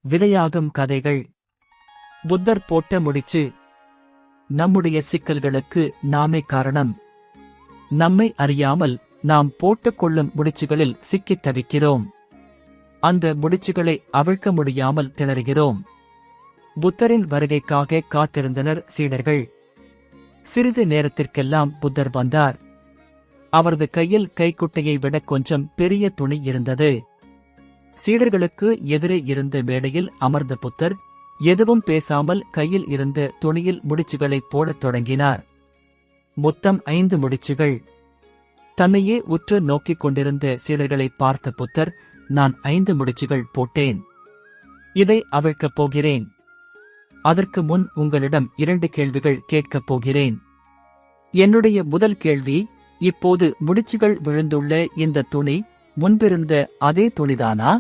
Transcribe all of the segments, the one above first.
விதையாகும் கதைகள். புத்தர் போட்ட முடிச்சு. நம்முடைய சிக்கல்களுக்கு நாமே காரணம். நம்மை அறியாமல் நாம் போட்டுக்கொள்ளும் முடிச்சுகளில் சிக்கித் தவிக்கிறோம். அந்த முடிச்சுகளை அவிழ்க்க முடியாமல் திணறுகிறோம். புத்தரின் வருகைக்காக காத்திருந்தனர் சீடர்கள். சிறிது நேரத்திற்கெல்லாம் புத்தர் வந்தார். அவரது கையில் கைக்குட்டையை விட கொஞ்சம் பெரிய துணி இருந்தது. சீடர்களுக்கு எதிரே இருந்த மேடையில் அமர்ந்த புத்தர் எதுவும் பேசாமல் கையில் இருந்த துணியில் முடிச்சுகளை போடத் தொடங்கினார். மொத்தம் 5 முடிச்சுகள். தன்னையே உற்று நோக்கிக் கொண்டிருந்த சீடர்களை பார்த்த புத்தர், நான் 5 முடிச்சுகள் போட்டேன். இதை அவிழ்க்கப் போகிறேன். அதற்கு முன் உங்களிடம் 2 கேள்விகள் கேட்கப் போகிறேன். என்னுடைய முதல் கேள்வி, இப்போது முடிச்சுகள் விழுந்துள்ள இந்த துணி முன்பிருந்த அதே துணிதானா?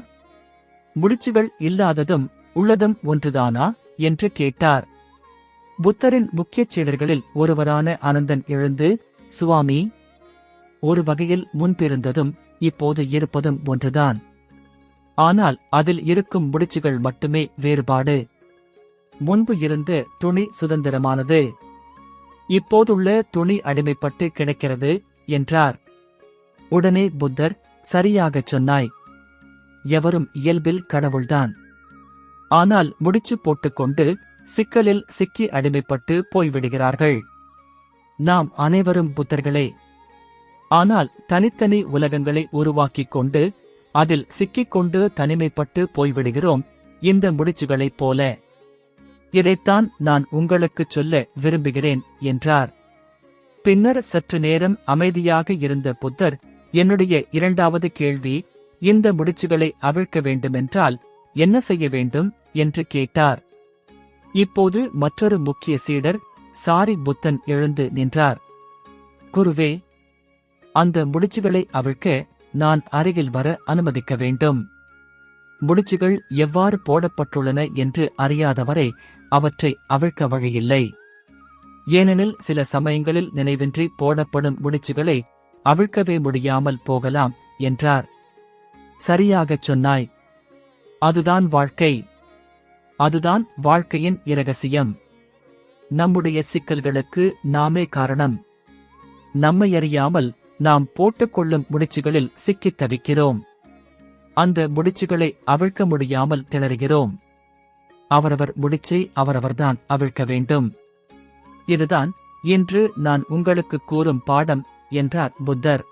முடிச்சுகள் இல்லாததும் உள்ளதும் ஒன்றுதானா என்று கேட்டார். புத்தரின் முக்கிய சீடர்களில் ஒருவரான அனந்தன் எழுந்து, சுவாமி, ஒரு வகையில் முன்பிருந்ததும் இப்போது இருப்பதும் ஒன்றுதான். ஆனால் அதில் இருக்கும் முடிச்சுகள் மட்டுமே வேறுபாடு. முன்பு இருந்த துணி சுதந்திரமானது. இப்போதுள்ள துணி அடிமைப்பட்டு கிடக்கிறது என்றார். உடனே புத்தர், சரியாகச் சொன்னாய். எவரும் இயல்பில் கடவுள்தான். ஆனால் முடிச்சு போட்டுக்கொண்டு சிக்கலில் சிக்கி அடிமைப்பட்டு போய்விடுகிறார்கள். நாம் அனைவரும் புத்தர்களே. ஆனால் தனித்தனி உலகங்களை உருவாக்கிக் கொண்டு அதில் சிக்கிக்கொண்டு தனிமைப்பட்டு போய்விடுகிறோம், இந்த முடிச்சுகளைப் போல. இதைத்தான் நான் உங்களுக்குச் சொல்ல விரும்புகிறேன் என்றார். பின்னர் சற்று நேரம் அமைதியாக இருந்த புத்தர், என்னுடைய 2வது கேள்வி, இந்த முடிச்சுகளை அவிழ்க்க வேண்டுமென்றால் என்ன செய்ய வேண்டும் என்று கேட்டார். இப்போது மற்றொரு முக்கிய சீடர் சாரி புத்தன் எழுந்து நின்றார். குருவே, அந்த முடிச்சுகளை அவிழ்க்க நான் அருகில் வர அனுமதிக்க வேண்டும். முடிச்சுகள் எவ்வாறு போடப்பட்டுள்ளன என்று அறியாதவரை அவற்றை அவிழ்க்க வழியில்லை. ஏனெனில் சில சமயங்களில் நினைவின்றி போடப்படும் முடிச்சுகளை அவிழ்க்கவே முடியாமல் போகலாம் என்றார். சரியாகச் சொன்னாய். அதுதான் வாழ்க்கை. அதுதான் வாழ்க்கையின் இரகசியம். நம்முடைய சிக்கல்களுக்கு நாமே காரணம். நம்மை அறியாமல் நாம் போட்டுக்கொள்ளும் முடிச்சுகளில் சிக்கித் தவிக்கிறோம். அந்த முடிச்சுகளை அவிழ்க்க முடியாமல் திணறுகிறோம். அவரவர் முடிச்சை அவரவர்தான் அவிழ்க்க வேண்டும். இதுதான் இன்று நான் உங்களுக்கு கூறும் பாடம் என்றார் புத்தர்.